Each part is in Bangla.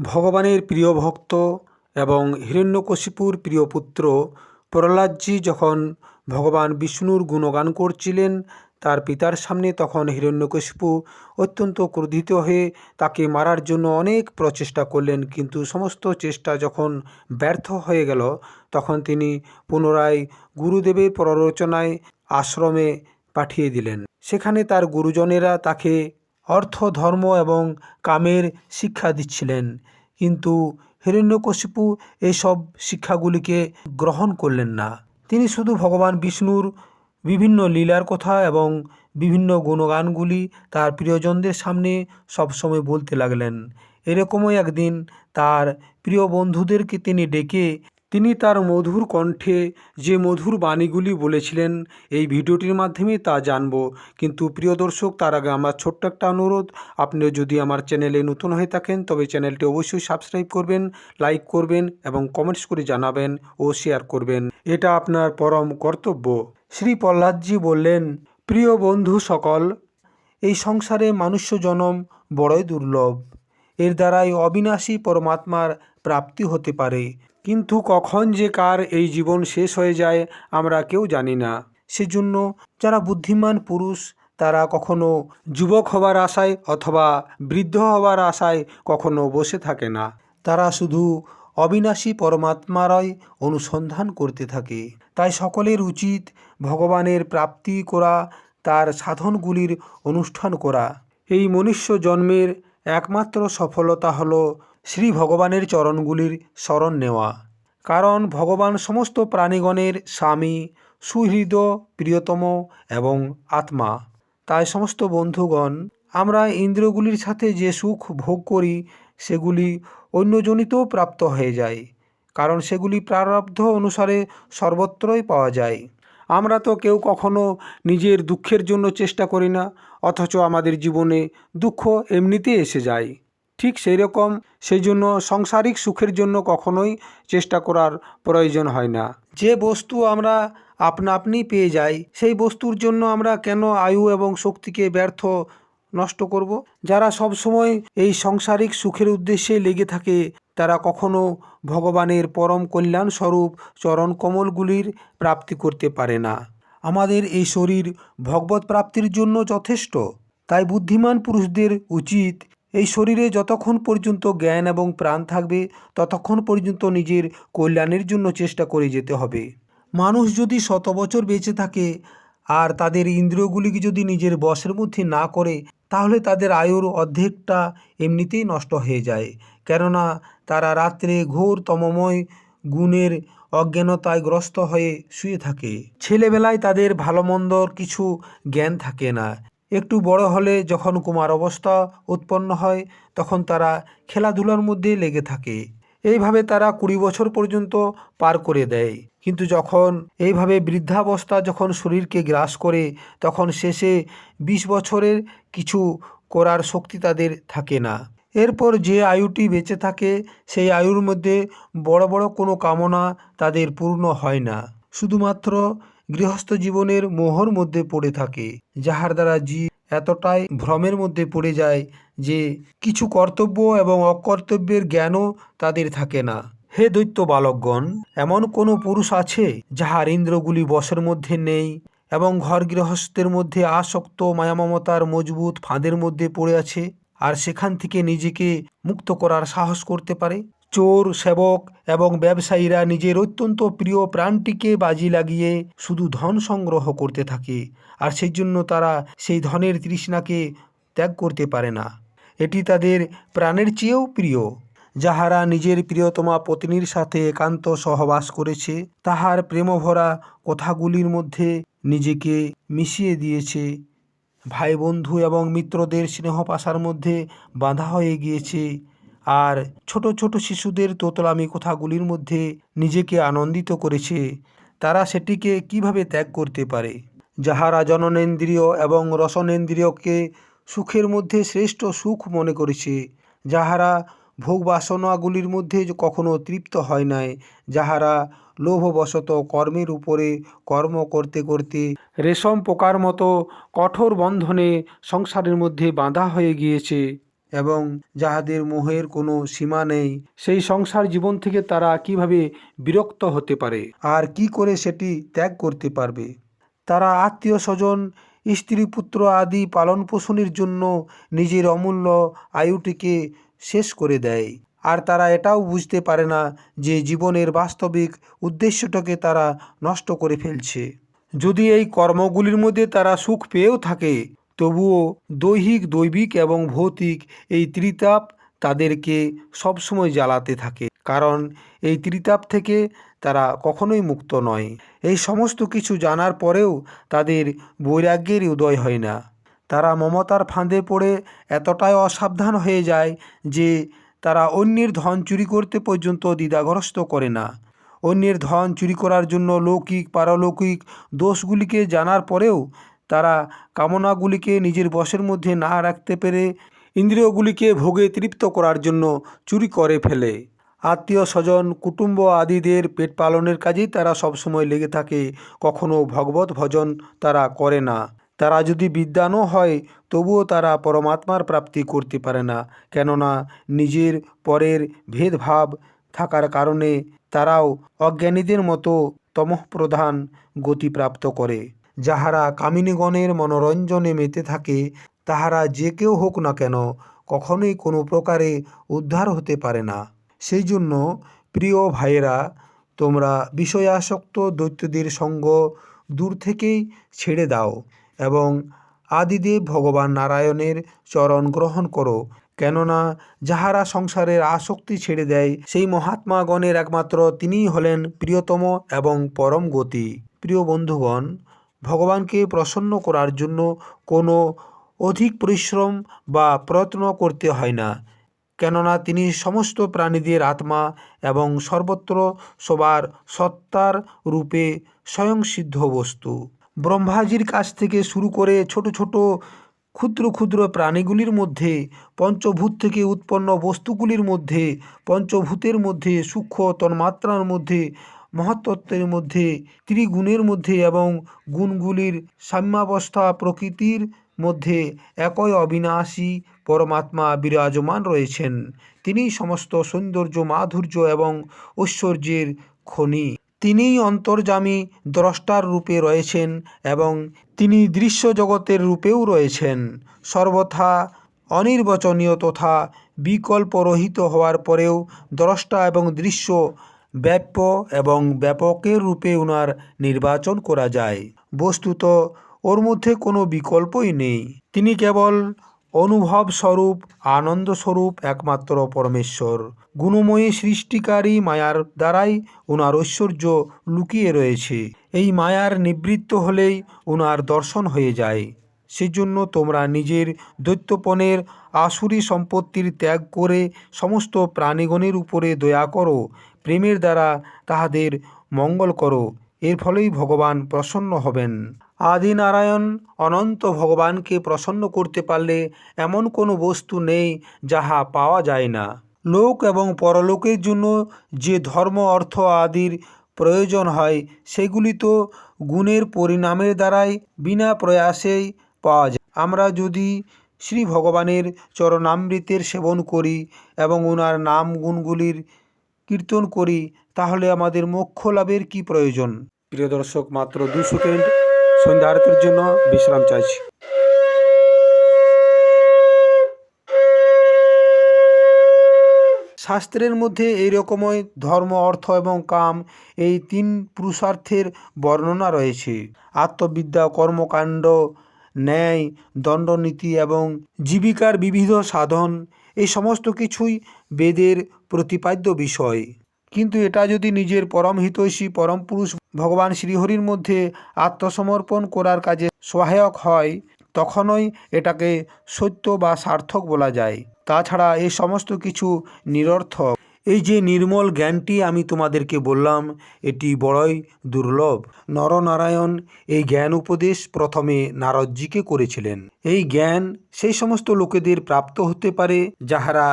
ভগবানের প্রিয় ভক্ত এবং হিরণ্যকশিপুর প্রিয় পুত্র প্রহ্লাদজি যখন ভগবান বিষ্ণুর গুণগান করছিলেন তার পিতার সামনে, তখন হিরণ্যকশিপু অত্যন্ত ক্রোধিত হয়ে তাকে মারার জন্য অনেক প্রচেষ্টা করলেন। কিন্তু সমস্ত চেষ্টা যখন ব্যর্থ হয়ে গেল, তখন তিনি পুনরায় গুরুদেবের প্ররোচনায় আশ্রমে পাঠিয়ে দিলেন। সেখানে তার গুরুজনেরা তাকে অর্থ, ধর্ম এবং কামের শিক্ষা দিচ্ছিলেন, কিন্তু হিরণ্যকশিপু এইসব শিক্ষাগুলিকে গ্রহণ করলেন না। তিনি শুধু ভগবান বিষ্ণুর বিভিন্ন লীলার কথা এবং বিভিন্ন গুণগানগুলি তার প্রিয়জনদের সামনে সবসময় বলতে লাগলেন। এরকমই একদিন তার প্রিয় বন্ধুদেরকে তিনি ডেকে তিনি তার মধুর কণ্ঠে যে মধুর বাণীগুলি বলেছিলেন, এই ভিডিওটির মাধ্যমে তা জানব। কিন্তু প্রিয় দর্শক, তার আগে আমার ছোট্ট একটা অনুরোধ, আপনি যদি আমার চ্যানেলে নতুন হয়ে থাকেন তবে চ্যানেলটি অবশ্যই সাবস্ক্রাইব করবেন, লাইক করবেন এবং কমেন্টস করে জানাবেন ও শেয়ার করবেন। এটা আপনার পরম কর্তব্য। শ্রী প্রহ্লাদজি বললেন, প্রিয় বন্ধু সকল, এই সংসারে মানুষ্য জনম বড়ই দুর্লভ। এর দ্বারাই অবিনাশী পরমাত্মার প্রাপ্তি হতে পারে, কিন্তু কখন যে কার এই জীবন শেষ হয়ে যায় আমরা কেউ জানি না। সেজন্য যারা বুদ্ধিমান পুরুষ তারা কখনো যুবক হবার আশায় অথবা বৃদ্ধ হবার আশায় কখনো বসে থাকে না। তারা শুধু অবিনাশী পরমাত্মারই অনুসন্ধান করতে থাকে। তাই সকলের উচিত ভগবানের প্রাপ্তি করা, তার সাধনগুলির অনুষ্ঠান করা। এই মনুষ্য জন্মের একমাত্র সফলতা হল শ্রী ভগবানের চরণগুলির শরণ নেওয়া। কারণ ভগবান সমস্ত প্রাণীগণের স্বামী, সুহৃদ, প্রিয়তম এবং আত্মা। তাই সমস্ত বন্ধুগণ, আমরা ইন্দ্রিয়গুলির সাথে যে সুখ ভোগ করি সেগুলি অন্যজনিতেও প্রাপ্ত হয়ে যায়, কারণ সেগুলি প্রারব্ধ অনুসারে সর্বত্রই পাওয়া যায়। আমরা তো কেউ কখনো নিজের দুঃখের জন্য চেষ্টা করি না, অথচ আমাদের জীবনে দুঃখ এমনিতেই এসে যায়। ঠিক সেই রকম, সেই জন্য সাংসারিক সুখের জন্য কখনোই চেষ্টা করার প্রয়োজন হয় না। যে বস্তু আমরা আপনা আপনি পেয়ে যাই, সেই বস্তুর জন্য আমরা কেন আয়ু এবং শক্তিকে ব্যর্থ নষ্ট করব? যারা সবসময় এই সাংসারিক সুখের উদ্দেশ্যে লেগে থাকে তারা কখনো ভগবানের পরম কল্যাণ স্বরূপ চরণ কমলগুলির প্রাপ্তি করতে পারে না। আমাদের এই শরীর ভগবত প্রাপ্তির জন্য যথেষ্ট। তাই বুদ্ধিমান পুরুষদের উচিত এই শরীরে যতক্ষণ পর্যন্ত জ্ঞান এবং প্রাণ থাকবে ততক্ষণ পর্যন্ত নিজের কল্যাণের জন্য চেষ্টা করে যেতে হবে। মানুষ যদি 100 বছর বেঁচে থাকে আর তাদের ইন্দ্রিয়গুলিকে যদি নিজের বশের মধ্যে না করে, তাহলে তাদের আয়ুর অর্ধেকটা এমনিতেই নষ্ট হয়ে যায়। কেননা তারা রাত্রে ঘোর তমময় গুণের অজ্ঞানতায় গ্রস্ত হয়ে শুয়ে থাকে। ছেলেবেলায় তাদের ভালো মন্দর কিছু জ্ঞান থাকে না। একটু বড় হলে যখন কুমার অবস্থা উৎপন্ন হয় তখন তারা খেলাধুলার মধ্যে লেগে থাকে। এইভাবে তারা 20 বছর পর্যন্ত পার করে দেয়। কিন্তু যখন এইভাবে বৃদ্ধাবস্থা যখন শরীরকে গ্রাস করে, তখন শেষে 20 বছরের কিছু করার শক্তি তাদের থাকে না। এরপর যে আয়ুটি বেঁচে থাকে সেই আয়ুর মধ্যে বড় বড় কোনো কামনা তাদের পূর্ণ হয় না। শুধুমাত্র গৃহস্থ জীবনের মোহর মধ্যে পড়ে থাকে, যাহার দ্বারা জীব এতটাই ভ্রমের মধ্যে পড়ে যায় যে কিছু কর্তব্য এবং অকর্তব্যের জ্ঞানও তাদের থাকে না। হে দৈত্য বালকগণ, এমন কোনো পুরুষ আছে যাহার ইন্দ্রগুলি বশের মধ্যে নেই এবং ঘর গৃহস্থের মধ্যে আসক্ত মায়ামমতার মজবুত ফাঁদের মধ্যে পড়ে আছে, আর সেখান থেকে নিজেকে মুক্ত করার সাহস করতে পারে? চোর, সেবক এবং ব্যবসায়ীরা নিজের অত্যন্ত প্রিয় প্রাণটিকে বাজি লাগিয়ে শুধু ধন সংগ্রহ করতে থাকে, আর সেই জন্য তারা সেই ধনের তৃষ্ণাকে ত্যাগ করতে পারে না। এটি তাদের প্রাণের চেয়েও প্রিয়। যাহারা নিজের প্রিয়তমা পত্নীর সাথে একান্ত সহবাস করেছে, তাহার প্রেমভরা কথাগুলির মধ্যে নিজেকে মিশিয়ে দিয়েছে, ভাই বন্ধু এবং মিত্রদের স্নেহপাশার মধ্যে বাঁধা হয়ে গিয়েছে, আর ছোট ছোট শিশুদের তোতলামি কথাগুলির মধ্যে নিজেকে আনন্দিত করেছে, তারা সেটিকে কিভাবে ত্যাগ করতে পারে? যাহারা জননেন্দ্রিয় এবং রসনেন্দ্রিয়কে সুখের মধ্যে শ্রেষ্ঠ সুখ মনে করেছে, যাহারা ভোগ বাসনাগুলির মধ্যে কখনো তৃপ্ত হয় নাই, যাহারা লোভবশত কর্মের উপরে কর্ম করতে করতে রেশম পোকার মতো কঠোর বন্ধনে সংসারের মধ্যে বাঁধা হয়ে গিয়েছে, এবং যাহাদের মোহের কোনো সীমা নেই, সেই সংসার জীবন থেকে তারা কিভাবে বিরক্ত হতে পারে আর কি করে সেটি ত্যাগ করতে পারবে। তারা আত্মীয় স্বজন, স্ত্রী পুত্র আদি পালন পোষণের জন্য নিজের অমূল্য আয়ুটিকে শেষ করে দেয়। আর তারা এটাও বুঝতে পারে না যে জীবনের বাস্তবিক উদ্দেশ্যটাকে তারা নষ্ট করে ফেলছে। যদি এই কর্মগুলির মধ্যে তারা সুখ পেয়েও থাকে, তবুও দৈবিক এবং ভৌতিক এই ত্রিতাপ তাদেরকে সবসময় জ্বালাতে থাকে, কারণ এই ত্রিতাপ থেকে তারা কখনোই মুক্ত নয়। এই সমস্ত কিছু জানার পরেও তাদের বৈরাগ্যের উদয় হয় না। তারা মমতার ফাঁদে পড়ে এতটাই অসাবধান হয়ে যায় যে তারা অন্যের ধন চুরি করতে পর্যন্ত দ্বিধাগ্রস্ত করে না। অন্যের ধন চুরি করার জন্য লৌকিক পারলৌকিক দোষগুলিকে জানার পরেও তারা কামনাগুলিকে নিজের বশের মধ্যে না রাখতে পেরে ইন্দ্রিয়গুলিকে ভোগে তৃপ্ত করার জন্য চুরি করে ফেলে। আত্মীয় স্বজন, কুটুম্ব আদিদের পেট পালনের কাজেই তারা সবসময় লেগে থাকে, কখনো ভগবত ভজন তারা করে না। তারা যদি বিদ্বানও হয় তবুও তারা পরমাত্মার প্রাপ্তি করতে পারে না, কেননা নিজের পরের ভেদভাব থাকার কারণে তারাও অজ্ঞানীদের মতো তমঃপ্রধান গতি প্রাপ্ত করে। যাহারা কামিনীগণের মনোরঞ্জনে মেতে থাকে, তাহারা যে কেউ হোক না কেন কখনোই কোনো প্রকারে উদ্ধার হতে পারে না। সেই জন্য প্রিয় ভাইয়েরা, তোমরা বিষয়াসক্ত দৈত্যদের সঙ্গ দূর থেকেই ছেড়ে দাও এবং আদিদেব ভগবান নারায়ণের চরণ গ্রহণ করো, কেননা যাহারা সংসারের আসক্তি ছেড়ে দেয় সেই মহাত্মাগণের একমাত্র তিনিই হলেন প্রিয়তম এবং পরম গতি। প্রিয় বন্ধুগণ, ভগবানকে প্রসন্ন করার জন্য কোনো অধিক পরিশ্রম বা প্রয়ত্ন করতে হয় না, কেননা তিনি সমস্ত প্রাণীদের আত্মা এবং সর্বত্র সবার সত্তার রূপে স্বয়ংসিদ্ধ বস্তু। ব্রহ্মাজির কাছ থেকে শুরু করে ছোট ছোট ক্ষুদ্র ক্ষুদ্র প্রাণীগুলির মধ্যে, পঞ্চভূত থেকে উৎপন্ন বস্তুগুলির মধ্যে, পঞ্চভূতের মধ্যে, সূক্ষ্ম তন্মাত্রার মধ্যে, মহত্তত্ত্বের মধ্যে, ত্রিগুণের মধ্যে এবং গুণগুলির সাম্যাবস্থা প্রকৃতির মধ্যে একই অবিনাশী পরমাত্মা বিরাজমান রয়েছেন। তিনিই সমস্ত সৌন্দর্য, মাধুর্য এবং ঐশ্বর্যের খনি। তিনিই অন্তর্যামী দ্রষ্টার রূপে রয়েছেন এবং তিনি দৃশ্য জগতের রূপেও রয়েছেন। সর্বথা অনির্বচনীয় তথা বিকল্পরহিত হওয়ার পরেও দ্রষ্টা এবং দৃশ্য ব্যাপ্য এবং ব্যাপকের রূপে ওনার নির্বাচন করা যায়। বস্তুত ওর মধ্যে কোনো বিকল্পই নেই। তিনি কেবল অনুভব স্বরূপ, আনন্দ স্বরূপ একমাত্র পরমেশ্বর। গুণময়ী সৃষ্টিকারী মায়ার দ্বারাই ওনার ঐশ্বর্য লুকিয়ে রয়েছে। এই মায়ার নিবৃত্ত হলেই ওনার দর্শন হয়ে যায়। সেজন্য তোমরা নিজের দৈত্যপনের আসুরি সম্পত্তির ত্যাগ করে সমস্ত প্রাণীগণের উপরে দয়া করো, প্রেমের দ্বারা তাহাদের মঙ্গল করো। এর ফলেই ভগবান প্রসন্ন হবেন। আদি নারায়ণ অনন্ত ভগবানকে প্রসন্ন করতে পারলে এমন কোনো বস্তু নেই যাহা পাওয়া যায় না। লোক এবং পরলোকের জন্য যে ধর্ম, অর্থ আদির প্রয়োজন হয় সেগুলি তো গুণের পরিণামের দ্বারাই বিনা প্রয়াসেই পাওয়া যায়। আমরা যদি শ্রী ভগবানের চরণামৃতের সেবন করি এবং ওনার নাম গুণগুলির কীর্তন করি, তাহলে আমাদের মোক্ষ লাভের কী প্রয়োজন। প্রিয় দর্শক, মাত্র 2 সেকেন্ড সন্ধ্যা আরতির জন্য বিশ্রাম চাইছি। শাস্ত্রের মধ্যে এই রকমই ধর্ম, অর্থ এবং কাম এই 3 পুরুষার্থের বর্ণনা রয়েছে। আত্মবিদ্যা, কর্মকাণ্ড, ন্যায়, দণ্ডনীতি এবং জীবিকার বিবিধ সাধন, এই সমস্ত কিছুই বেদের প্রতিপাদ্য বিষয়। কিন্তু এটা যদি নিজের পরম হিতৈষী পরম পুরুষ ভগবান শ্রীহরির মধ্যে আত্মসমর্পণ করার কাজে সহায়ক হয়, তখনই এটাকে সত্য বা সার্থক বলা যায়। তাছাড়া এই সমস্ত কিছু নিরর্থক। এই যে নির্মল জ্ঞানটি আমি তোমাদেরকে বললাম, এটি বড়ই দুর্লভ। নরনারায়ণ এই জ্ঞান উপদেশ প্রথমে নারদজিকে করেছিলেন। এই জ্ঞান সেই সমস্ত লোকেদের প্রাপ্ত হতে পারে যাহারা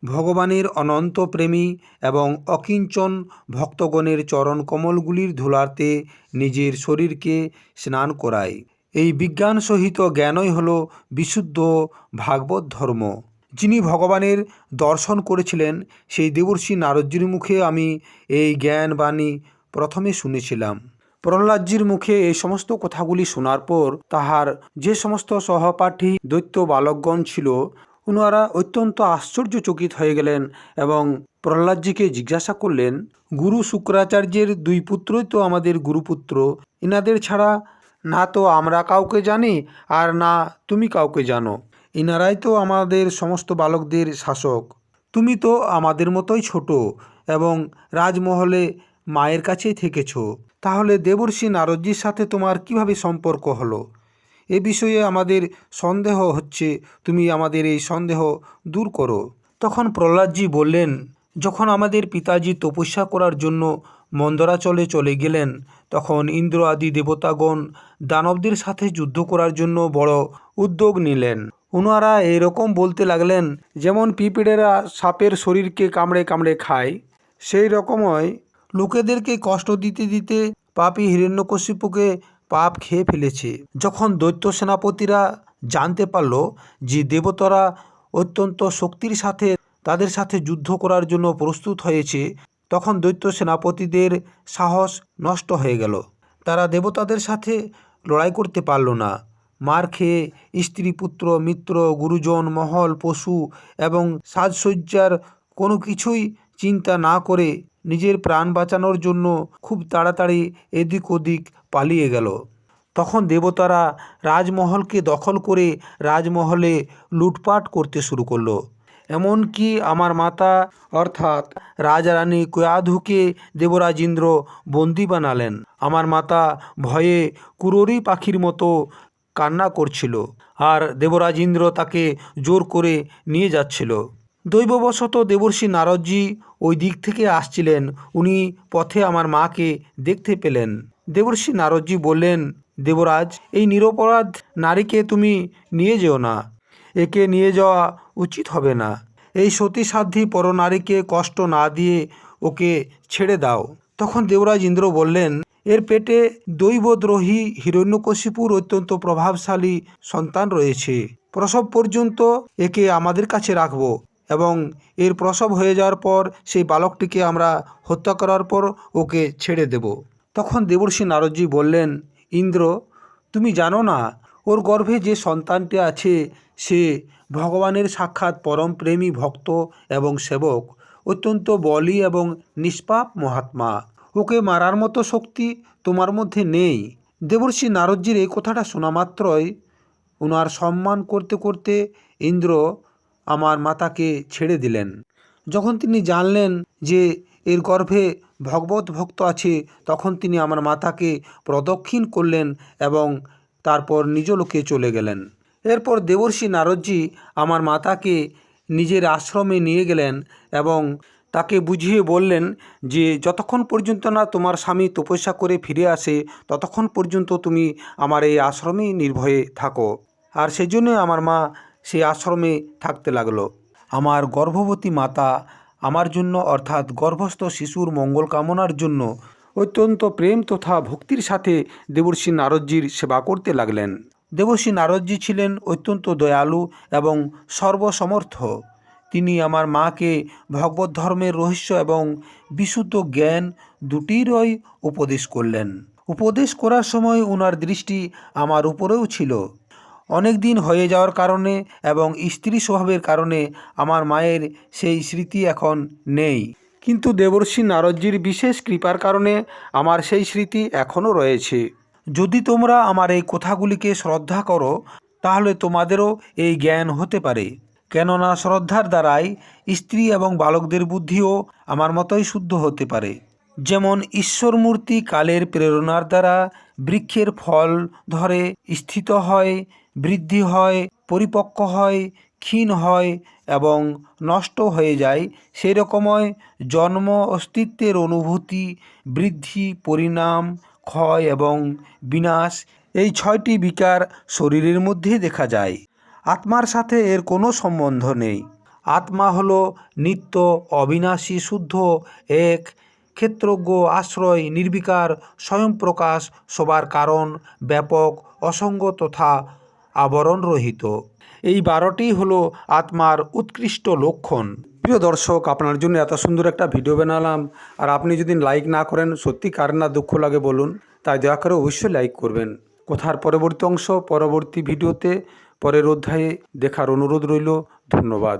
ভগবানের অনন্ত প্রেমী এবং অকিঞ্চন ভক্তগণের চরণ কমলগুলির ধুলাতে নিজের শরীরকে স্নান করায়। এই বিজ্ঞান সহিত জ্ঞানই হল বিশুদ্ধ ভাগবত ধর্ম। যিনি ভগবানের দর্শন করেছিলেন, সেই দেবর্ষি নারদজির মুখে আমি এই জ্ঞান বাণী প্রথমে শুনেছিলাম। প্রহ্লাদজির মুখে এই সমস্ত কথাগুলি শোনার পর তাহার যে সমস্ত সহপাঠী দৈত্য বালকগণ ছিল, ওনারা অত্যন্ত আশ্চর্যচকিত হয়ে গেলেন এবং প্রহ্লাদজিকে জিজ্ঞাসা করলেন, গুরু শুক্রাচার্যের দুই পুত্রই তো আমাদের গুরুপুত্র, ইনাদের ছাড়া না তো আমরা কাউকে জানি আর না তুমি কাউকে জানো, ইনারাই তো আমাদের সমস্ত বালকদের শাসক, তুমি তো আমাদের মতোই ছোট এবং রাজমহলে মায়ের কাছেই থেকেছ, তাহলে দেবর্ষি নারদজির সাথে তোমার কিভাবে সম্পর্ক হলো? এ বিষয়ে আমাদের সন্দেহ হচ্ছে, তুমি আমাদের এই সন্দেহ দূর করো। তখন প্রহ্লাদজি বললেন, যখন আমাদের পিতাজি তপস্যা করার জন্য মন্দরাচলে চলে গেলেন, তখন ইন্দ্র আদি দেবতাগণ দানবদের সাথে যুদ্ধ করার জন্য বড় উদ্যোগ নিলেন। ওনারা এরকম বলতে লাগলেন, যেমন পিঁপড়েরা সাপের শরীরকে কামড়ে কামড়ে খায়, সেই রকমই লোকেদেরকে কষ্ট দিতে দিতে পাপী হিরণ্যকশিপুকে পাপ খেয়ে ফেলেছে। যখন দৈত্য সেনাপতিরা জানতে পারল যে দেবতারা অত্যন্ত শক্তির সাথে তাদের সাথে যুদ্ধ করার জন্য প্রস্তুত হয়েছে, তখন দৈত্য সেনাপতিদের সাহস নষ্ট হয়ে গেল। তারা দেবতাদের সাথে লড়াই করতে পারল না। মার খেয়ে স্ত্রী, পুত্র, মিত্র, গুরুজন, মহল, পশু এবং সাজসজ্জার কোনো কিছুই চিন্তা না করে নিজের প্রাণ বাঁচানোর জন্য খুব তাড়াতাড়ি এদিক ওদিক পালিয়ে গেল। তখন দেবতারা রাজমহলকে দখল করে রাজমহলে লুটপাট করতে শুরু করলো। এমনকি আমার মাতা অর্থাৎ রাজারানী কয়াধুকে দেবরাজ ইন্দ্র বন্দি বানালেন। আমার মাতা ভয়ে কুররি পাখির মতো কান্না করছিল আর দেবরাজ ইন্দ্র তাকে জোর করে নিয়ে যাচ্ছিল। দৈববশত দেবর্ষি নারদজি ওই দিক থেকে আসছিলেন। উনি পথে আমার মাকে দেখতে পেলেন। দেবর্ষি নারদজি বললেন, দেবরাজ, এই নিরপরাধ নারীকে তুমি নিয়ে যেও না, একে নিয়ে যাওয়া উচিত হবে না। এই সতীসাধ্যী পরনারীকে কষ্ট না দিয়ে ওকে ছেড়ে দাও। তখন দেবরাজ ইন্দ্র বললেন, এর পেটে দৈবদ্রোহী হিরণ্যকশিপুর অত্যন্ত প্রভাবশালী সন্তান রয়েছে। প্রসব পর্যন্ত একে আমাদের কাছে রাখবো এবং এর প্রসব হয়ে যাওয়ার পর সেই বালকটিকে আমরা হত্যা করার পর ওকে ছেড়ে দেব। তখন দেবর্ষি নারদজি বললেন, ইন্দ্র, তুমি জানো না ওর গর্ভে যে সন্তানটি আছে সে ভগবানের সাক্ষাৎ পরম প্রেমী ভক্ত এবং সেবক, অত্যন্ত বলী এবং নিষ্পাপ মহাত্মা। ওকে মারার মতো শক্তি তোমার মধ্যে নেই। দেবর্ষি নারদজির এই কথাটা শোনা মাত্রই ওনার সম্মান করতে করতে ইন্দ্র আমার মাতাকে ছেড়ে দিলেন। যখন তিনি জানলেন যে এর গর্ভে ভগবত ভক্ত আছে, তখন তিনি আমার মাতাকে প্রদক্ষিণ করলেন এবং তারপর নিজ লোকে চলে গেলেন। এরপর দেবর্ষি নারদজি আমার মাতাকে নিজের আশ্রমে নিয়ে গেলেন এবং তাকে বুঝিয়ে বললেন যে যতক্ষণ পর্যন্ত না তোমার স্বামী তপস্যা করে ফিরে আসে, ততক্ষণ পর্যন্ত তুমি আমার এই আশ্রমেই নির্ভয়ে থাকো। আর সেজন্য আমার মা সেই আশ্রমে থাকতে লাগলো। আমার গর্ভবতী মাতা আমার জন্য অর্থাৎ গর্ভস্থ শিশুর মঙ্গল কামনার জন্য অত্যন্ত প্রেম তথা ভক্তির সাথে দেবর্ষি নারদজির সেবা করতে লাগলেন। দেবর্ষি নারদজি ছিলেন অত্যন্ত দয়ালু এবং সর্বসমর্থ। তিনি আমার মাকে ভগবত ধর্মের রহস্য এবং বিশুদ্ধ জ্ঞান দুটিরই উপদেশ করলেন। উপদেশ করার সময় ওনার দৃষ্টি আমার উপরেও ছিল। অনেক দিন হয়ে যাওয়ার কারণে এবং স্ত্রী স্বভাবের কারণে আমার মায়ের সেই স্মৃতি এখন নেই, কিন্তু দেবর্ষি নারদজির বিশেষ কৃপার কারণে আমার সেই স্মৃতি এখনও রয়েছে। যদি তোমরা আমার এই কথাগুলিকে শ্রদ্ধা করো, তাহলে তোমাদেরও এই জ্ঞান হতে পারে। কেননা শ্রদ্ধার দ্বারাই স্ত্রী এবং বালকদের বুদ্ধিও আমার মতোই শুদ্ধ হতে পারে। যেমন ঈশ্বরমূর্তি কালের প্রেরণার দ্বারা বৃক্ষের ফল ধরে, স্থিত হয়, বৃদ্ধি হয়, পরিপক্ক হয়, ক্ষীণ হয় এবং নষ্ট হয়ে যায়, সেই রকমই জন্ম, অস্তিত্বের অনুভূতি, বৃদ্ধি, পরিণাম, ক্ষয় এবং বিনাশ, এই 6টি বিকার শরীরের মধ্যে দেখা যায়। আত্মার সাথে এর কোনো সম্বন্ধ নেই। আত্মা হলো নিত্য, অবিনাশী, শুদ্ধ, এক, ক্ষেত্রজ্ঞ, আশ্রয়, নির্বিকার, স্বয়ংপ্রকাশ, সবার কারণ, ব্যাপক, অসঙ্গ তথা আবরণরহিত। এই 12টি হলো আত্মার উৎকৃষ্ট লক্ষণ। প্রিয় দর্শক, আপনার জন্য এত সুন্দর একটা ভিডিও বানালাম, আর আপনি যদি লাইক না করেন সত্যি কার না দুঃখ লাগে বলুন। তাই দয়া করে অবশ্যই লাইক করবেন। কথার পরবর্তী অংশ পরবর্তী ভিডিওতে পরের অধ্যায়ে দেখার অনুরোধ রইল। ধন্যবাদ।